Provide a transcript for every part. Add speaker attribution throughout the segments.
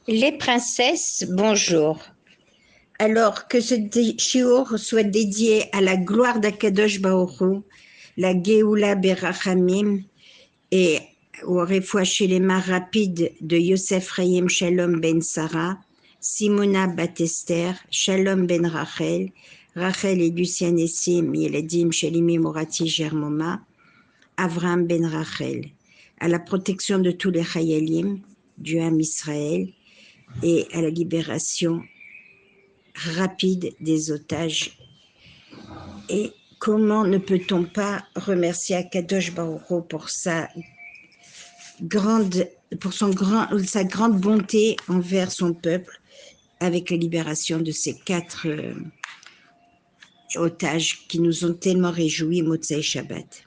Speaker 1: Les princesses, bonjour. Alors que ce shiur soit dédié à la gloire d'Akadosh Baruch Hu, la Geoula Berachamim et au refoua shelema rapide de Yosef Chaim Shalom ben Sarah, Simona Batester, Shalom ben Rachel, Rachel et Lucien Nessim, Yeledim Shelimi Morati Germoma, Avram ben Rachel, à la protection de tous les Chayalim, du Ham Israël, et à la libération rapide des otages. Et comment ne peut-on pas remercier Akadosh Baruch Hu pour sa grande bonté envers son peuple avec la libération de ces 4 otages qui nous ont tellement réjouis Motzei Shabbat.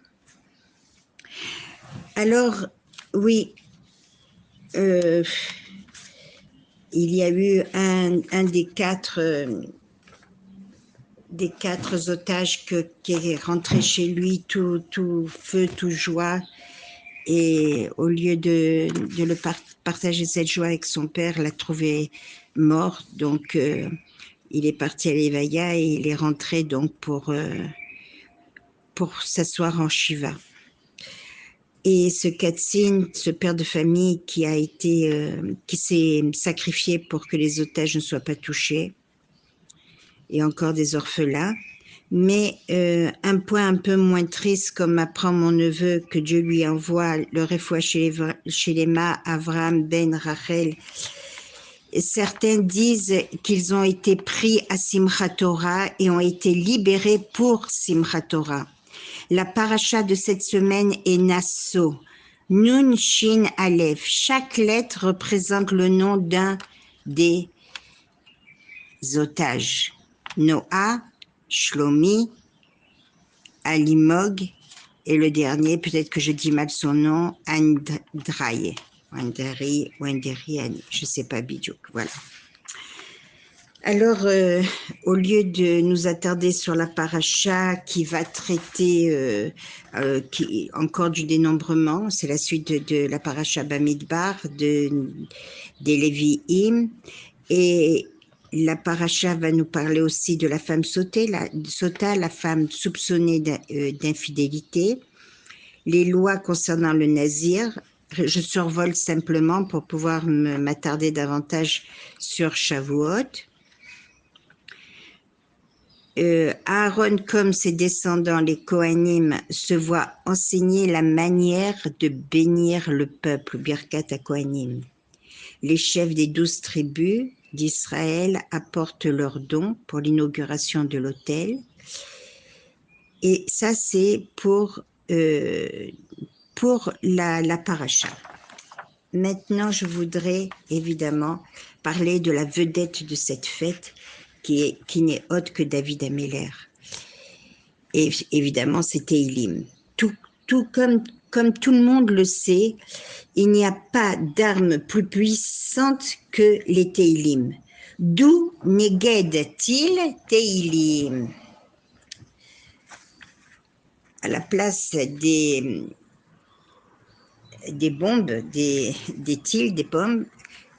Speaker 1: Alors, oui, il y a eu un des 4 otages qui est rentré chez lui tout feu, tout joie, et au lieu de le partager cette joie avec son père, l'a trouvé mort, donc il est parti à l'Evaya et il est rentré donc pour s'asseoir en Shiva. Et ce Katzin, ce père de famille qui s'est sacrifié pour que les otages ne soient pas touchés, et encore des orphelins. Mais un point un peu moins triste, comme m'apprend mon neveu, que Dieu lui envoie le refoua shelema Avram ben Rachel. Certains disent qu'ils ont été pris à Simchat Torah et ont été libérés pour Simchat Torah. La paracha de cette semaine est Nasso, Nun Shin Aleph. Chaque lettre représente le nom d'un des otages. Noah, Shlomi, Alimog, et le dernier, peut-être que je dis mal son nom, Andrei, je ne sais pas Bidjouk, voilà. Alors, au lieu de nous attarder sur la paracha qui va traiter encore du dénombrement, c'est la suite de la paracha Bamidbar, des Lévi'im, et la paracha va nous parler aussi de la femme Sota, la femme soupçonnée d'infidélité, les lois concernant le nazir. Je survole simplement pour pouvoir m'attarder davantage sur Shavuot. Aaron, comme ses descendants, les Kohanim, se voient enseigner la manière de bénir le peuple, Birkat HaKohanim. Les chefs des 12 tribus d'Israël apportent leurs dons pour l'inauguration de l'autel. Et ça, c'est pour la paracha. Maintenant, je voudrais évidemment parler de la vedette de cette fête, qui n'est autre que David Améler. Et évidemment, c'est Teilim. Tout comme tout le monde le sait, il n'y a pas d'arme plus puissante que les Teilim. D'où Neged-t-il Teilim. À la place des bombes, des tirs, des pommes,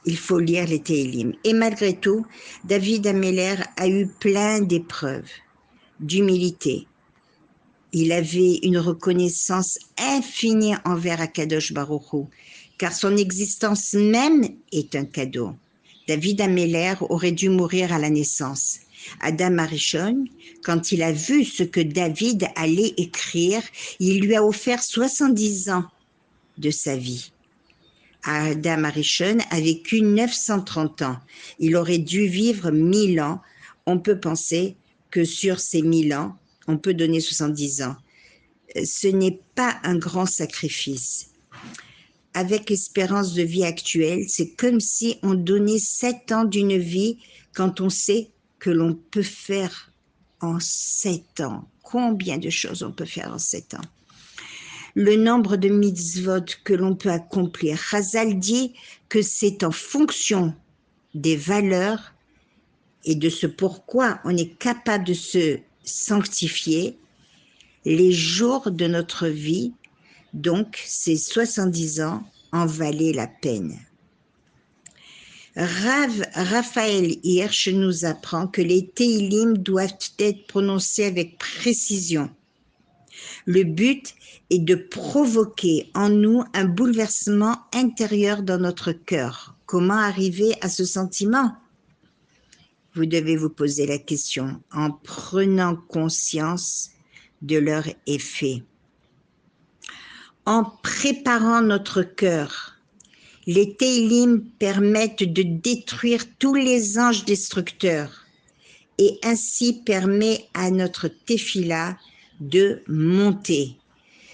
Speaker 1: il faut lire les Teilim. Et malgré tout, David Améler a eu plein d'épreuves, d'humilité. Il avait une reconnaissance infinie envers Akadosh Baruch Hu, car son existence même est un cadeau. David Améler aurait dû mourir à la naissance. Adam Arishon, quand il a vu ce que David allait écrire, il lui a offert 70 ans de sa vie. Adam Arishon a vécu 930 ans. Il aurait dû vivre 1000 ans. On peut penser que sur ces 1000 ans, on peut donner 70 ans. Ce n'est pas un grand sacrifice. Avec l'espérance de vie actuelle, c'est comme si on donnait 7 ans d'une vie quand on sait que l'on peut faire en 7 ans. Combien de choses on peut faire en 7 ans? Le nombre de mitzvot que l'on peut accomplir. Chazal dit que c'est en fonction des valeurs et de ce pourquoi on est capable de se sanctifier, les jours de notre vie, donc ces 70 ans, en valaient la peine. Raphaël Hirsch nous apprend que les Teilim doivent être prononcés avec précision. Le but est de provoquer en nous un bouleversement intérieur dans notre cœur. Comment arriver à ce sentiment? Vous devez vous poser la question en prenant conscience de leur effet. En préparant notre cœur, les Teilim permettent de détruire tous les anges destructeurs et ainsi permet à notre Tefila de monter.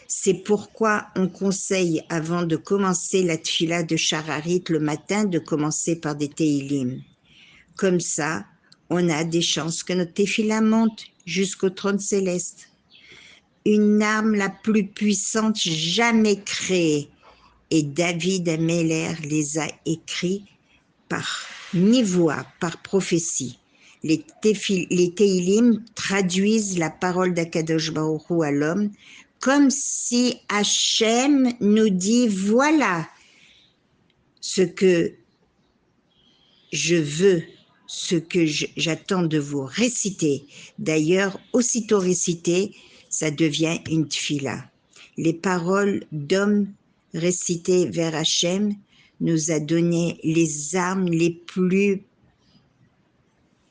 Speaker 1: C'est pourquoi on conseille avant de commencer la Tefila de Shararit le matin de commencer par des Teilim. Comme ça, on a des chances que notre Tefila monte jusqu'au trône céleste. Une arme la plus puissante jamais créée. Et David Ameller les a écrits par nivoie, par prophétie. Les Teilim traduisent la parole d'Akadosh Baruch Hu à l'homme comme si Hachem nous dit voilà ce que je veux, ce que j'attends de vous. Réciter. D'ailleurs, aussitôt récité, ça devient une tfila. Les paroles d'homme récitées vers Hachem nous a donné les armes les plus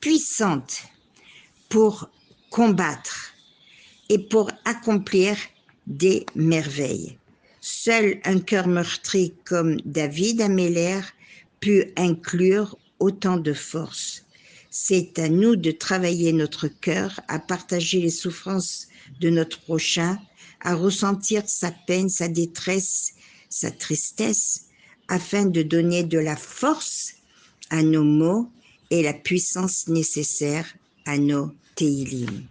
Speaker 1: puissantes pour combattre et pour accomplir des merveilles. Seul un cœur meurtri comme David Ameller peut inclure autant de force. C'est à nous de travailler notre cœur, à partager les souffrances de notre prochain, à ressentir sa peine, sa détresse, sa tristesse, afin de donner de la force à nos mots et la puissance nécessaire à nos Teilim.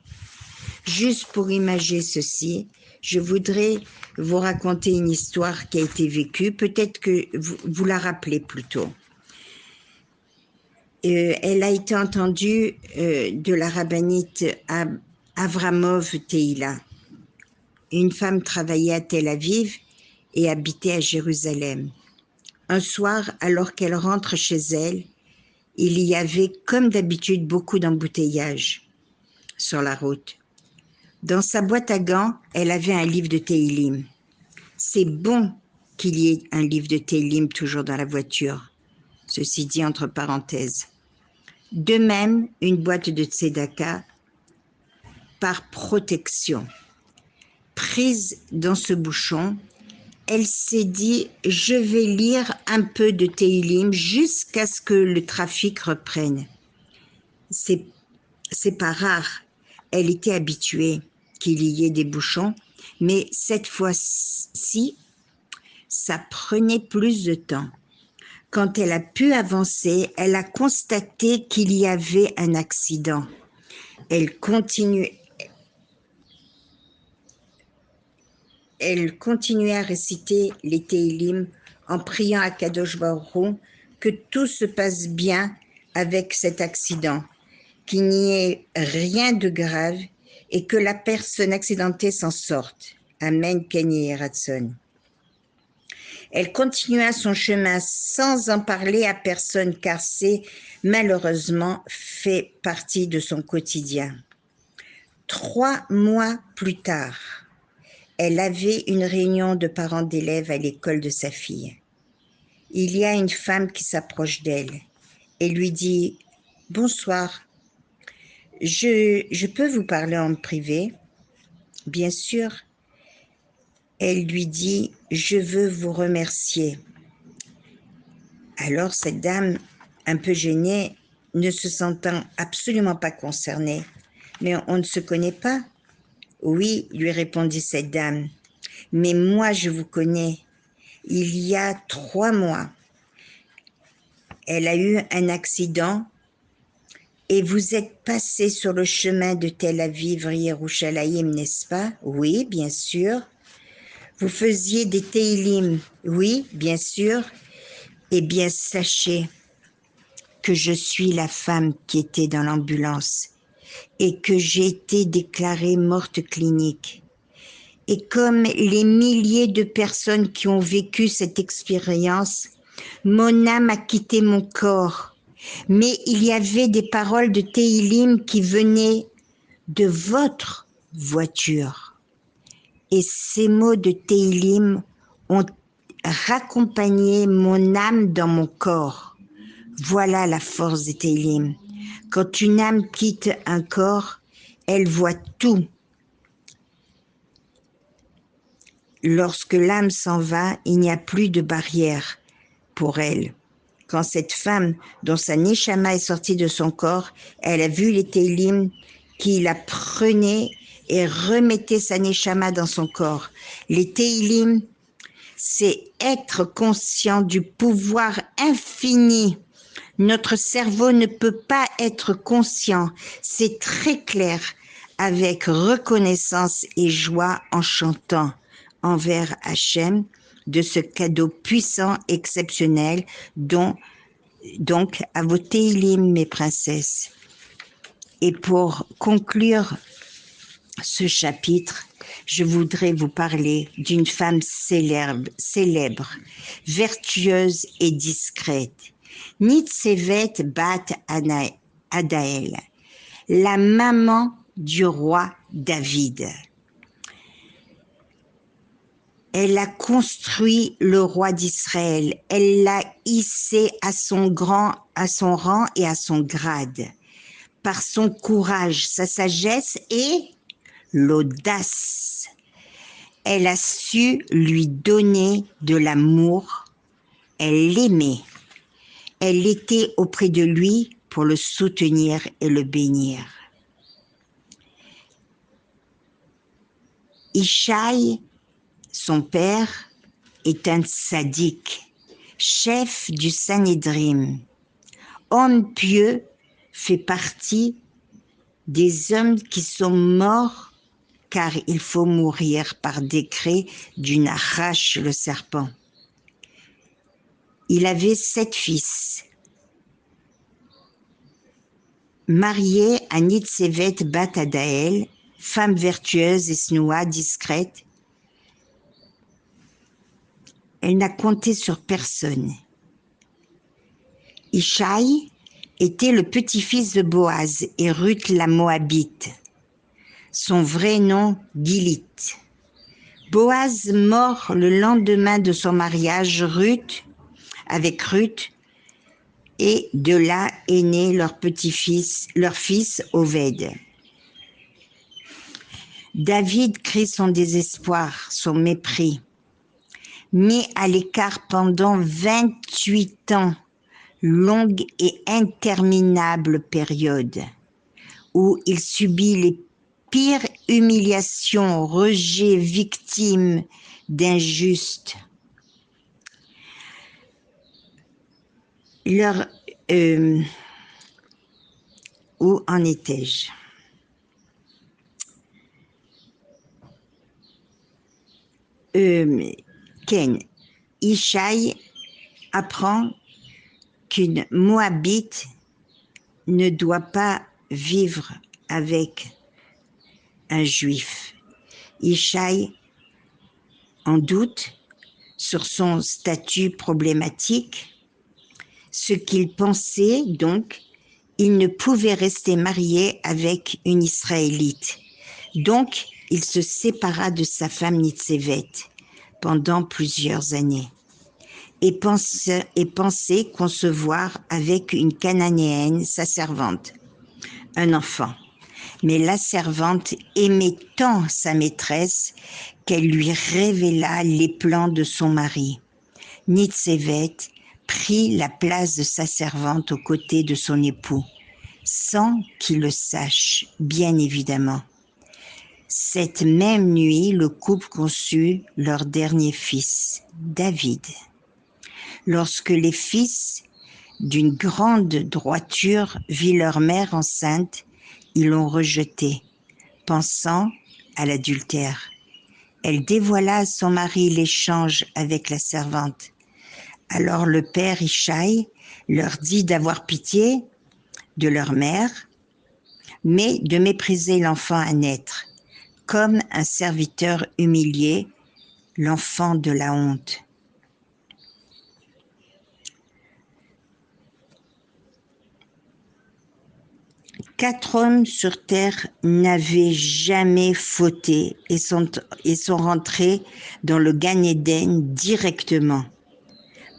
Speaker 1: Juste pour imager ceci, je voudrais vous raconter une histoire qui a été vécue, peut-être que vous la rappelez plutôt. Elle a été entendue de la rabbinite Avramov Teila. Une femme travaillait à Tel Aviv et habitait à Jérusalem. Un soir, alors qu'elle rentre chez elle, il y avait comme d'habitude beaucoup d'embouteillages sur la route. Dans sa boîte à gants, elle avait un livre de Teilim. C'est bon qu'il y ait un livre de Teilim toujours dans la voiture, ceci dit entre parenthèses. De même, une boîte de tzedaka par protection. Prise dans ce bouchon, elle s'est dit « Je vais lire un peu de Teilim jusqu'à ce que le trafic reprenne. » C'est pas rare. Elle était habituée qu'il y ait des bouchons, mais cette fois-ci, ça prenait plus de temps. Quand elle a pu avancer, elle a constaté qu'il y avait un accident. Elle continuait à réciter les Teilim en priant à Kadosh Baruch Hu que tout se passe bien avec cet accident, qu'il n'y ait rien de grave et que la personne accidentée s'en sorte. Amen, Ken Yehi Ratzon. Elle continua son chemin sans en parler à personne car c'est malheureusement fait partie de son quotidien. 3 mois plus tard, elle avait une réunion de parents d'élèves à l'école de sa fille. Il y a une femme qui s'approche d'elle et lui dit « Bonsoir, je peux vous parler en privé ?» Bien sûr. Elle lui dit « Je veux vous remercier ». Alors cette dame, un peu gênée, ne se sentant absolument pas concernée, « Mais on ne se connaît pas ?» ?»« Oui, lui répondit cette dame, « mais moi je vous connais. Il y a 3 mois, elle a eu un accident et vous êtes passé sur le chemin de Tel Aviv, Yerushalayim, n'est-ce pas? Oui, bien sûr. Vous faisiez des Teilim? Oui, bien sûr. Eh bien, sachez que je suis la femme qui était dans l'ambulance et que j'ai été déclarée morte clinique. Et comme les milliers de personnes qui ont vécu cette expérience, Mon âme a quitté mon corps, mais il y avait des paroles de Téhilim qui venaient de votre voiture. Et ces mots de Téhilim ont raccompagné mon âme dans mon corps. Voilà la force des Téhilim. Quand une âme quitte un corps, elle voit tout. Lorsque l'âme s'en va, il n'y a plus de barrière pour elle. Quand cette femme, dont sa neshama est sortie de son corps, elle a vu les Téhilim qui la prenaient et remettaient sa neshama dans son corps. Les Téhilim, c'est être conscient du pouvoir infini. Notre cerveau ne peut pas être conscient. C'est très clair, avec reconnaissance et joie en chantant envers Hachem de ce cadeau puissant, exceptionnel, donc à vos Téhilim, mes princesses. Et pour conclure ce chapitre, je voudrais vous parler d'une femme célèbre, vertueuse et discrète. Nitsevet bat Adaël, la maman du roi David. Elle a construit le roi d'Israël. Elle l'a hissé à son rang et à son grade. Par son courage, sa sagesse et l'audace. Elle a su lui donner de l'amour. Elle l'aimait. Elle était auprès de lui pour le soutenir et le bénir. Ishaï, son père, est un tzaddik, chef du Sanhédrin. Homme pieux, fait partie des hommes qui sont morts car il faut mourir par décret du Nachash, le serpent. Il avait 7 fils. Marié à Nitsevet bat Adaël, femme vertueuse et snoua, discrète, elle n'a compté sur personne. Ishaï était le petit-fils de Boaz et Ruth la Moabite. Son vrai nom, Gilit. Boaz mort le lendemain de son mariage avec Ruth, et de là est né leur fils Oved. David crie son désespoir, son mépris. Mis à l'écart pendant 28 ans, longue et interminable période, où il subit les pires humiliations, rejets, victimes d'injustes. Où en étais-je? Ken, Ishaï apprend qu'une Moabite ne doit pas vivre avec un juif. Ishaï en doute sur son statut problématique. Ce qu'il pensait donc, il ne pouvait rester marié avec une Israélite. Donc, il se sépara de sa femme Nitsevet pendant plusieurs années et pensait concevoir avec une Cananéenne, sa servante, un enfant. Mais la servante aimait tant sa maîtresse qu'elle lui révéla les plans de son mari. Nitsevet prit la place de sa servante aux côtés de son époux, sans qu'il le sache, bien évidemment. Cette même nuit, le couple conçut leur dernier fils, David. Lorsque les fils d'une grande droiture virent leur mère enceinte, ils l'ont rejetée, pensant à l'adultère. Elle dévoila à son mari l'échange avec la servante. Alors le père Ishaï leur dit d'avoir pitié de leur mère, mais de mépriser l'enfant à naître, comme un serviteur humilié, l'enfant de la honte. 4 hommes sur terre n'avaient jamais fauté et sont rentrés dans le Gan Eden directement.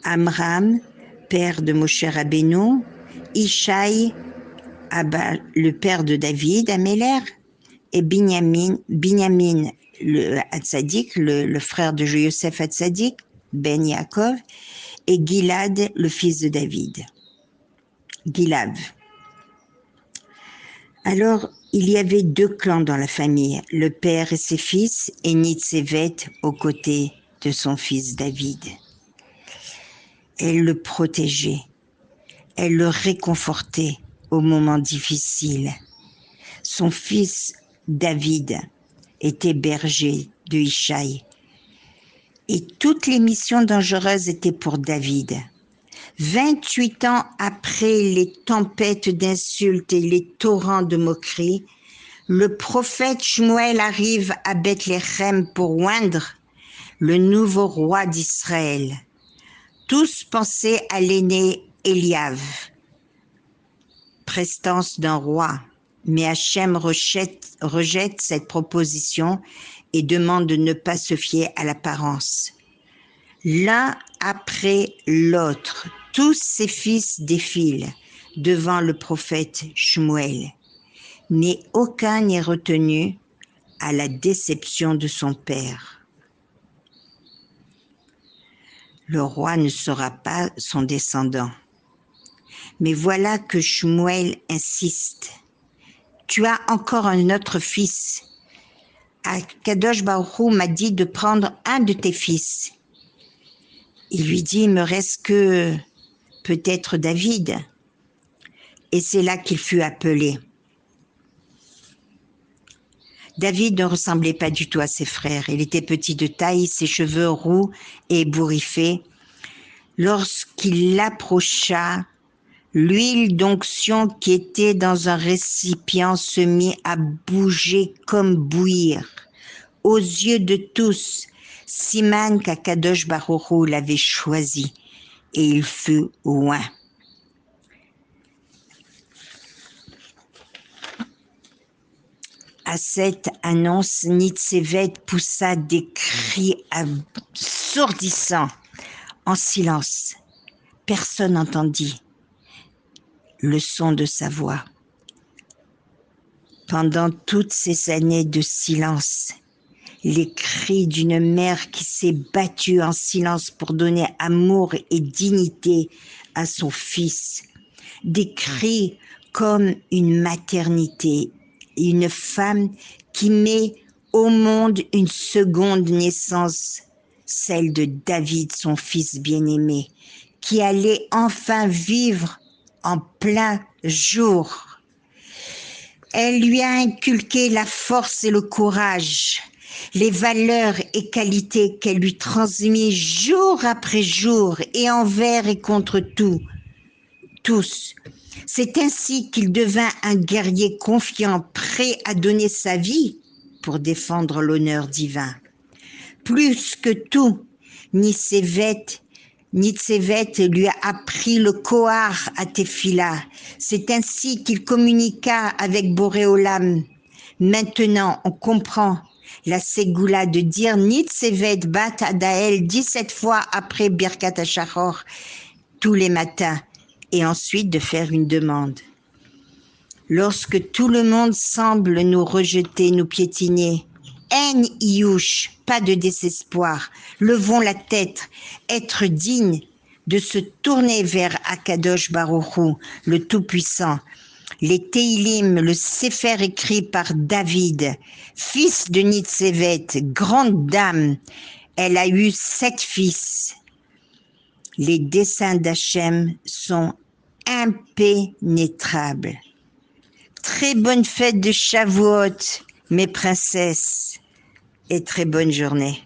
Speaker 1: Amram, père de Moshe Rabbeinu, Ishaï, le père de David, Améler, et Binyamin, le Hatzadik, le frère de Yosef Hatzadik, Ben Yaakov, et Gilad, le fils de David. Gilav. Alors, il y avait 2 clans dans la famille, le père et ses fils, et Nitzevet aux côtés de son fils David. Elle le protégeait, elle le réconfortait au moment difficile. Son fils David était berger de Ishaï. Et toutes les missions dangereuses étaient pour David. 28 ans après les tempêtes d'insultes et les torrents de moqueries, le prophète Shmuel arrive à Bethléem pour oindre le nouveau roi d'Israël. Tous pensaient à l'aîné Eliav, prestance d'un roi, mais Hachem rejette cette proposition et demande de ne pas se fier à l'apparence. L'un après l'autre, tous ses fils défilent devant le prophète Shmuel, mais aucun n'est retenu à la déception de son père. Le roi ne sera pas son descendant. Mais voilà que Shmuel insiste. Tu as encore un autre fils. Akadosh Baruch Hu m'a dit de prendre un de tes fils. Il lui dit, il me reste que peut-être David. Et c'est là qu'il fut appelé. David ne ressemblait pas du tout à ses frères. Il était petit de taille, ses cheveux roux et ébouriffés. Lorsqu'il l'approcha, l'huile d'onction qui était dans un récipient se mit à bouger comme bouillir. Aux yeux de tous, siman qu'Akadosh Baruch Hu l'avait choisi, et il fut oint. À cette annonce, Nitzevet poussa des cris assourdissants. En silence, personne n'entendit le son de sa voix. Pendant toutes ces années de silence, les cris d'une mère qui s'est battue en silence pour donner amour et dignité à son fils, des cris comme une maternité, une femme qui met au monde une seconde naissance, celle de David, son fils bien-aimé, qui allait enfin vivre en plein jour. Elle lui a inculqué la force et le courage, les valeurs et qualités qu'elle lui transmit jour après jour et envers et contre tous. C'est ainsi qu'il devint un guerrier confiant, prêt à donner sa vie pour défendre l'honneur divin. Plus que tout, Nitzevet lui a appris le Kohar à Tefila. C'est ainsi qu'il communiqua avec Boré Olam. Maintenant, on comprend la ségoula de dire Nitzevet bat Adaël 17 fois après Birkat HaShachor tous les matins et ensuite de faire une demande. Lorsque tout le monde semble nous rejeter, nous piétiner, En Iyush, pas de désespoir, levons la tête, être digne de se tourner vers Akadosh Baruch Hu, le Tout-Puissant. Les Teilim, le Sefer écrit par David, fils de Nitzevet, grande dame, elle a eu 7 fils. Les desseins d'Hachem sont impénétrables. Très bonne fête de Shavuot, mes princesses, et très bonne journée.